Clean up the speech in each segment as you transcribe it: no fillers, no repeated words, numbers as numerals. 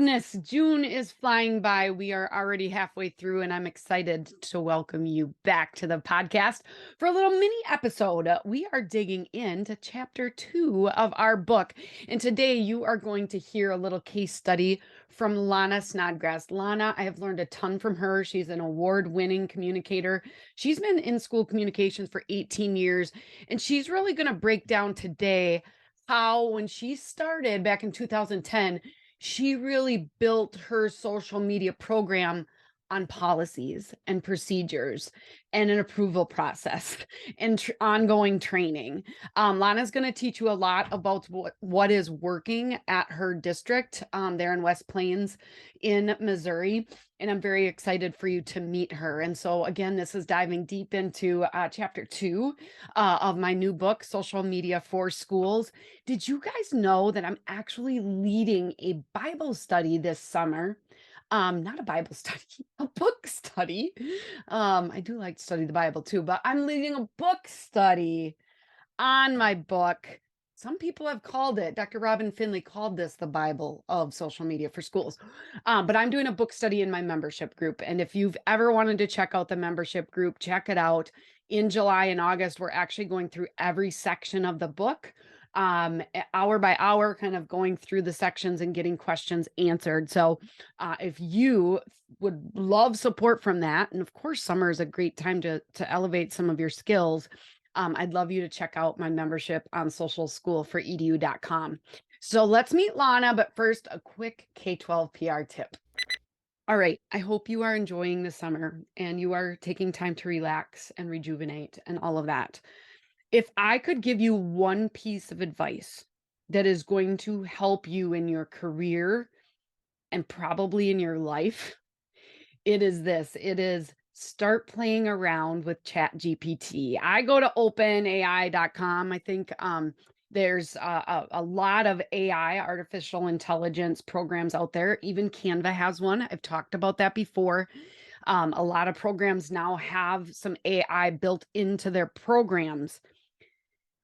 goodness, June is flying by. We are already halfway through, and I'm excited to welcome you back to the podcast for a little mini episode. We are digging into chapter 2 of our book, and today you are going to hear a little case study from Lana Snodgras. Lana, I have learned a ton from her. She's an award-winning communicator. She's been in school communications for 18 years, and she's really going to break down today how, when she started back in 2010, she really built her social media program on policies and procedures and an approval process and ongoing training. Lana's going to teach you a lot about what is working at her district there in West Plains in Missouri. And I'm very excited for you to meet her. And so again, this is diving deep into chapter 2 of my new book, Social Media for Schools. Did you guys know that I'm actually leading a Bible study this summer? Not a Bible study, a book study. I do like to study the Bible too, but I'm leading a book study on my book. Some people have called it, Dr. Robin Finley called this the Bible of social media for schools. But I'm doing a book study in my membership group. And if you've ever wanted to check out the membership group, check it out. In July and August, we're actually going through every section of the book, hour by hour, kind of going through the sections and getting questions answered. So if you would love support from that, and of course, summer is a great time to elevate some of your skills, I'd love you to check out my membership on socialschoolforedu.com. So let's meet Lana, but first, a quick K-12 PR tip. All right, I hope you are enjoying the summer and you are taking time to relax and rejuvenate and all of that. If I could give you one piece of advice that is going to help you in your career and probably in your life, it is this. It is start playing around with ChatGPT. I go to openai.com. I think there's a lot of AI, artificial intelligence programs out there. Even Canva has one. I've talked about that before. A lot of programs now have some AI built into their programs.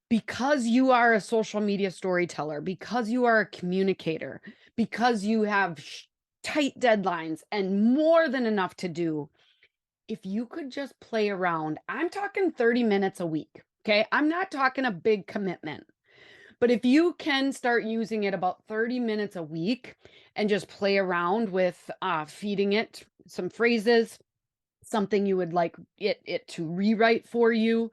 Because you are a social media storyteller, because you are a communicator, because you have tight deadlines and more than enough to do, if you could just play around, I'm talking 30 minutes a week, okay? I'm not talking a big commitment, but if you can start using it about 30 minutes a week and just play around with feeding it some phrases, something you would like it to rewrite for you.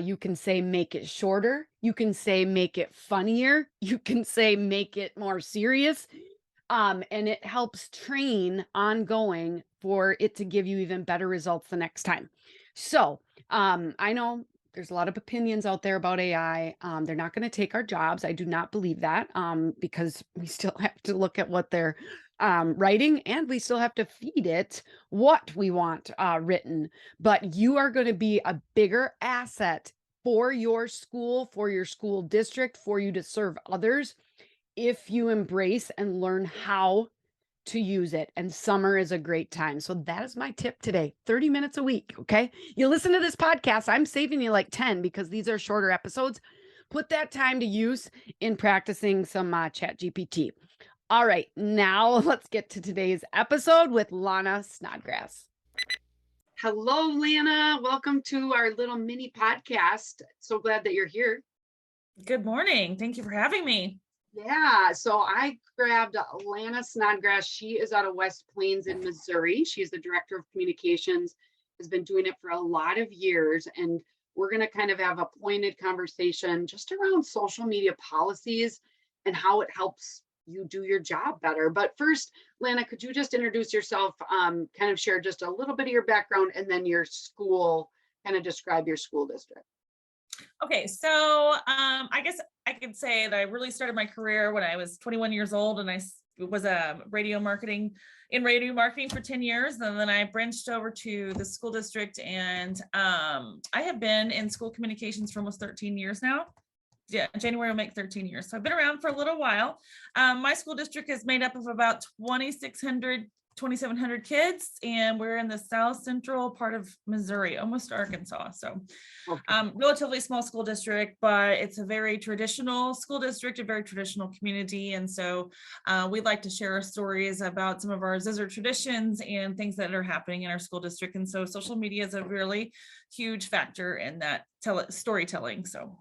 You can say, make it shorter. You can say, make it funnier. You can say, make it more serious. And it helps train ongoing for it to give you even better results the next time. So I know there's a lot of opinions out there about AI. They're not going to take our jobs. I do not believe that because we still have to look at what they're writing, and we still have to feed it what we want written. But you are going to be a bigger asset for your school district, for you to serve others if you embrace and learn how to use it. And summer is a great time. So that is my tip today. 30 minutes a week. Okay. You listen to this podcast. I'm saving you like 10 because these are shorter episodes. Put that time to use in practicing some ChatGPT. All right. Now let's get to today's episode with Lana Snodgras. Hello, Lana. Welcome to our little mini podcast. So glad that you're here. Good morning. Thank you for having me. Yeah, so I grabbed Lana Snodgras. She is out of West Plains in Missouri. She's the director of communications, has been doing it for a lot of years. And we're going to kind of have a pointed conversation just around social media policies and how it helps you do your job better. But first, Lana, could you just introduce yourself, kind of share just a little bit of your background and then your school, kind of describe your school district. Okay, so I guess I could say that I really started my career when I was 21 years old, and I was radio marketing for 10 years, and then I branched over to the school district, and I have been in school communications for almost 13 years now. Yeah, January will make 13 years. So I've been around for a little while. My school district is made up of about 2,600 2,700 kids, and we're in the south central part of Missouri, almost Arkansas. So Okay. relatively small school district, but it's a very traditional school district, a very traditional community. And so we'd like to share our stories about some of our Zizzer traditions and things that are happening in our school district. And so social media is a really huge factor in that storytelling. So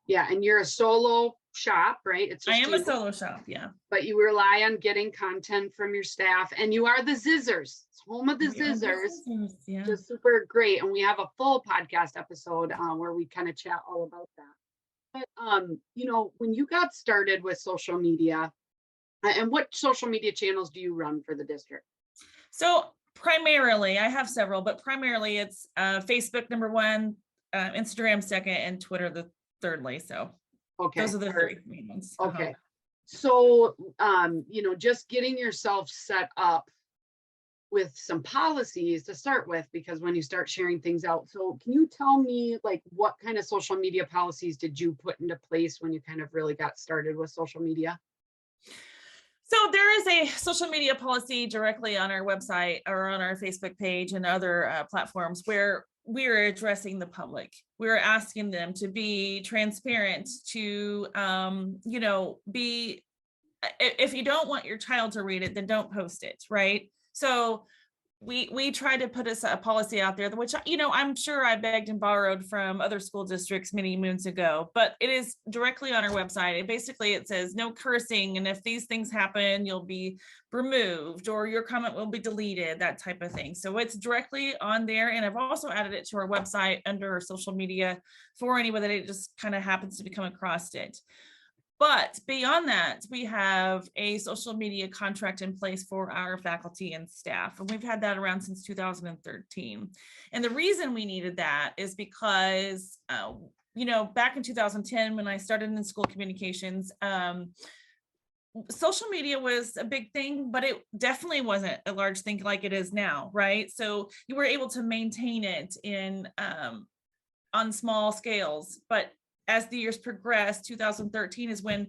Yeah, and you're a solo shop, right? It's I just am a you, solo shop. Yeah. but you rely on getting content from your staff, and you are the Zizzers. It's home of the We are the Zizzers, Zizzers, yeah. just super great. And we have a full podcast episode where we kind of chat all about that. But when you got started with social media, and what social media channels do you run for the district? So primarily, I have several, but primarily it's Facebook number one, Instagram second, and Twitter the thirdly. So Okay. those are the three main ones. Okay. So, just getting yourself set up with some policies to start with, because when you start sharing things out. So can you tell me, like, what kind of social media policies did you put into place when you kind of really got started with social media? So there is a social media policy directly on our website or on our Facebook page and other platforms where we're addressing the public. We're asking them to be transparent, to be, if you don't want your child to read it, then don't post it, right? So we tried to put a policy out there, which I'm sure I begged and borrowed from other school districts many moons ago, but it is directly on our website. It says no cursing, and if these things happen, you'll be removed or your comment will be deleted, that type of thing. So it's directly on there, and I've also added it to our website under our social media for anybody that just kind of happens to come across it. But beyond that, we have a social media contract in place for our faculty and staff, and we've had that around since 2013. And the reason we needed that is because, back in 2010, when I started in school communications, social media was a big thing, but it definitely wasn't a large thing like it is now, right? So you were able to maintain it on small scales, but as the years progressed, 2013 is when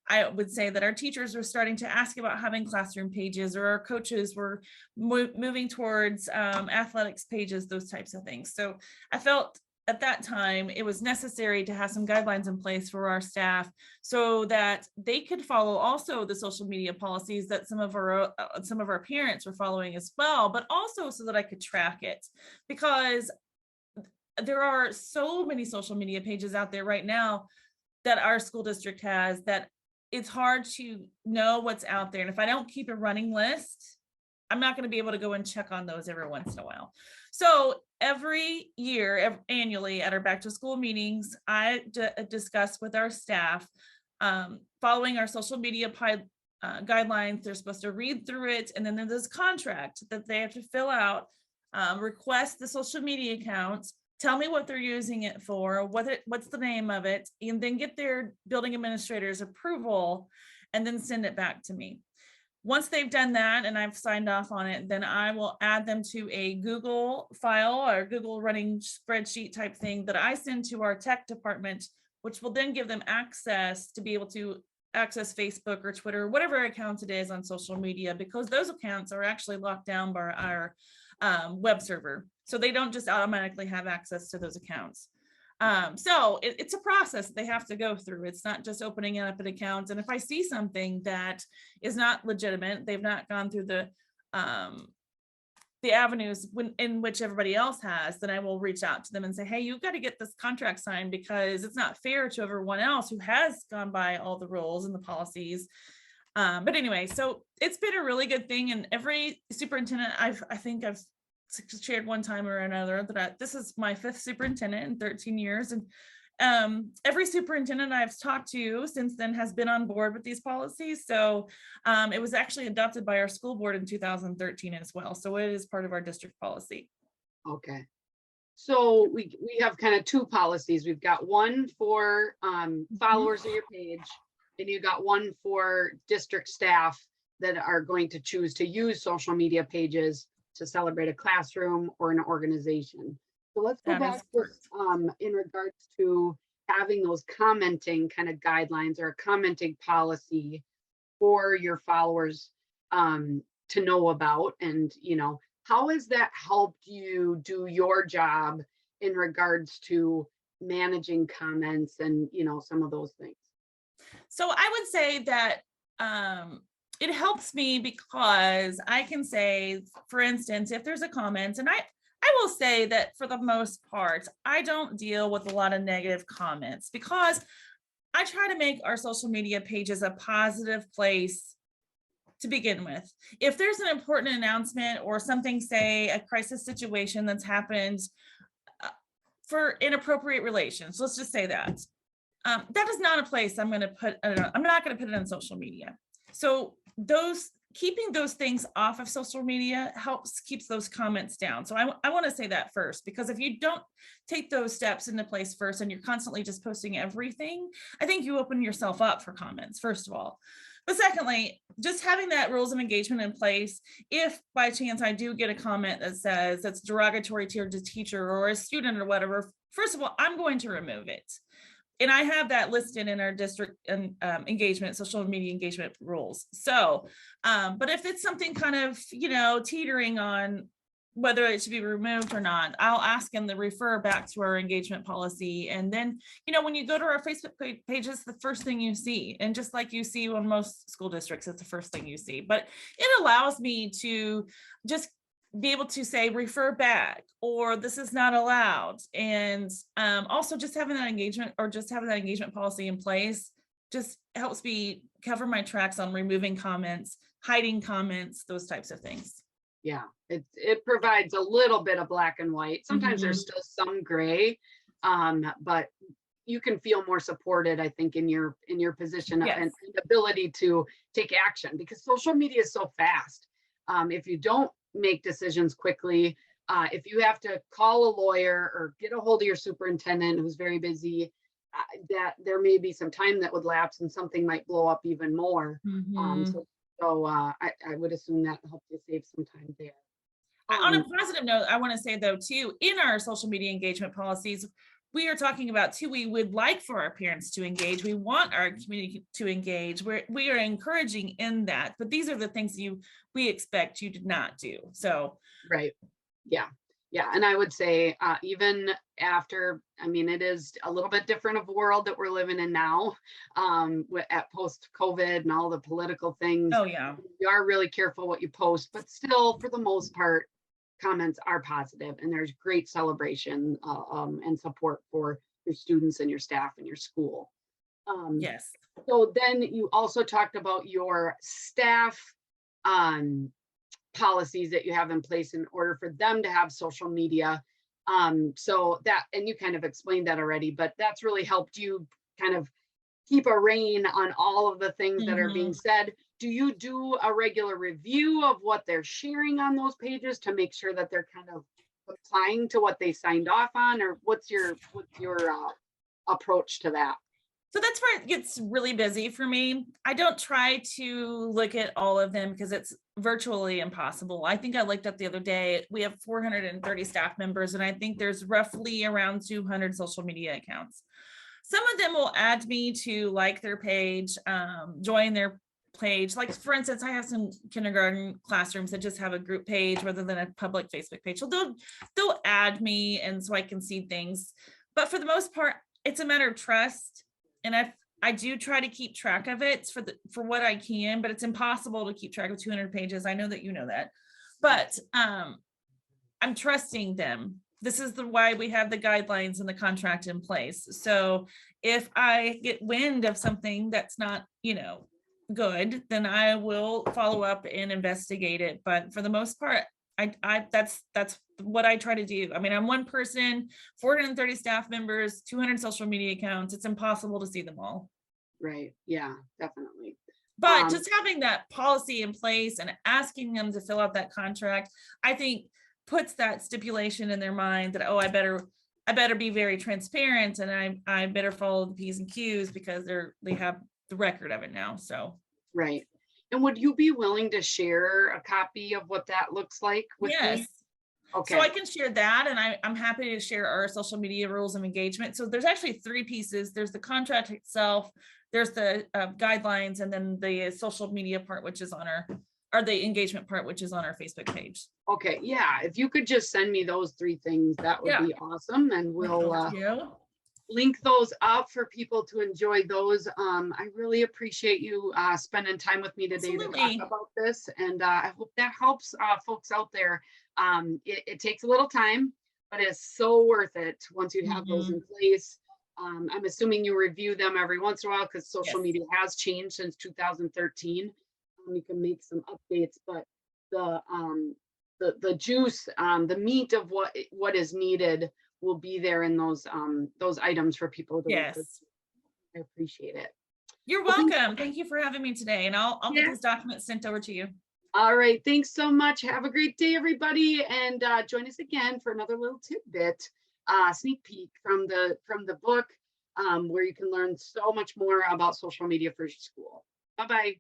I would say that our teachers were starting to ask about having classroom pages, or our coaches were moving towards athletics pages, those types of things. So I felt at that time it was necessary to have some guidelines in place for our staff so that they could follow also the social media policies that some of our parents were following as well, but also so that I could track it, because there are so many social media pages out there right now that our school district has that it's hard to know what's out there. And if I don't keep a running list, I'm not going to be able to go and check on those every once in a while. So every year, annually at our back to school meetings, I discuss with our staff, following our social media guidelines. They're supposed to read through it. And then there's this contract that they have to fill out, request the social media accounts, tell me what they're using it for, what's the name of it, and then get their building administrator's approval and then send it back to me. Once they've done that and I've signed off on it, then I will add them to a Google file or Google running spreadsheet type thing that I send to our tech department, which will then give them access to be able to access Facebook or Twitter, whatever accounts it is on social media, because those accounts are actually locked down by our web server. So they don't just automatically have access to those accounts. So it's a process they have to go through. It's not just opening up an account. And if I see something that is not legitimate, they've not gone through the avenues in which everybody else has, then I will reach out to them and say, hey, you've got to get this contract signed because it's not fair to everyone else who has gone by all the rules and the policies. But anyway, so it's been a really good thing. And every superintendent I think I've shared one time or another that this is my 5th superintendent in 13 years. And every superintendent I've talked to since then has been on board with these policies. So it was actually adopted by our school board in 2013 as well. So it is part of our district policy. Okay. So we have kind of 2 policies. We've got one for followers of your page, and you got one for district staff that are going to choose to use social media pages to celebrate a classroom or an organization. So let's go back to in regards to having those commenting kind of guidelines or a commenting policy for your followers. to know about. And, how has that helped you do your job in regards to managing comments and, some of those things? So I would say that it helps me because I can say, for instance, if there's a comment, and I will say that for the most part, I don't deal with a lot of negative comments because I try to make our social media pages a positive place to begin with. If there's an important announcement or something, say a crisis situation that's happened uh, for inappropriate relations, let's just say that. That is not a place I'm going to put. I'm not going to put it on social media. So keeping those things off of social media keeps those comments down. So I want to say that first, because if you don't take those steps into place first and you're constantly just posting everything, I think you open yourself up for comments, first of all. But secondly, just having that rules of engagement in place, if by chance I do get a comment that says that's derogatory to your teacher or a student or whatever, first of all, I'm going to remove it. And I have that listed in our district and engagement, social media engagement rules. So, but if it's something kind of, teetering on whether it should be removed or not, I'll ask them to refer back to our engagement policy. And then, when you go to our Facebook page, it's the first thing you see. And just like you see on most school districts, it's the first thing you see. But it allows me to just be able to say refer back or this is not allowed. And also just having that engagement policy in place just helps me cover my tracks on removing comments, hiding comments, those types of things. Yeah, it provides a little bit of black and white. Sometimes there's still some gray, but you can feel more supported, I think, in your position Yes. and ability to take action, because social media is so fast. If you don't make decisions quickly, if you have to call a lawyer or get a hold of your superintendent who's very busy, that there may be some time that would lapse and something might blow up even more. I would assume that helped you save some time there. On a positive note, I want to say though, too, in our social media engagement policies, we are talking about too, we would like for our parents to engage. We want our community to engage. We are encouraging in that, but these are the things we expect you to not do. So, right. Yeah. Yeah. And I would say, even after, it is a little bit different of a world that we're living in now, at post COVID and all the political things. Oh yeah. You are really careful what you post, but still, for the most part, comments are positive and there's great celebration and support for your students and your staff and your school. Yes. So then you also talked about your staff policies that you have in place in order for them to have social media. So that, and you kind of explained that already, but that's really helped you kind of keep a rein on all of the things that are being said. Do you do a regular review of what they're sharing on those pages to make sure that they're kind of applying to what they signed off on, or what's your approach to that? So that's where it gets really busy for me. I don't try to look at all of them because it's virtually impossible. I think I looked up the other day, we have 430 staff members, and I think there's roughly around 200 social media accounts. Some of them will add me to like their page, join their page. Like, for instance, I have some kindergarten classrooms that just have a group page rather than a public Facebook page. So they'll add me, and so I can see things. But for the most part, it's a matter of trust. And I do try to keep track of it for what I can, but it's impossible to keep track of 200 pages. I know that you know that, but I'm trusting them. This is why we have the guidelines and the contract in place. So if I get wind of something that's not, good, then I will follow up and investigate it. But for the most part, that's what I try to do. I'm one person, 430 staff members, 200 social media accounts. It's impossible to see them all. Right. Yeah, definitely. But just having that policy in place and asking them to fill out that contract, I think puts that stipulation in their mind that, oh, I better be very transparent, and I better follow the P's and Q's because they have the record of it now. So right. And would you be willing to share a copy of what that looks like with yes. me? Okay. So I can share that, and I'm happy to share our social media rules of engagement. So there's actually 3 pieces. There's the contract itself, there's the guidelines, and then the social media part, which is on our or the engagement part, which is on our Facebook page. Okay, yeah, if you could just send me those 3 things, that would Yeah. be awesome, and we'll link those up for people to enjoy those. I really appreciate you spending time with me today to talk about this, and I hope that helps folks out there. It takes a little time, but it's so worth it once you have those in place. I'm assuming you review them every once in a while because social media has changed since 2013. You can make some updates, but the juice, the meat of what is needed will be there in those items for people to refer to. I appreciate it. You're welcome. Thank you for having me today, and I'll get this document sent over to you. All right, thanks so much. Have a great day, everybody, and join us again for another little tidbit, sneak peek from the book, where you can learn so much more about social media for your school. Bye-bye.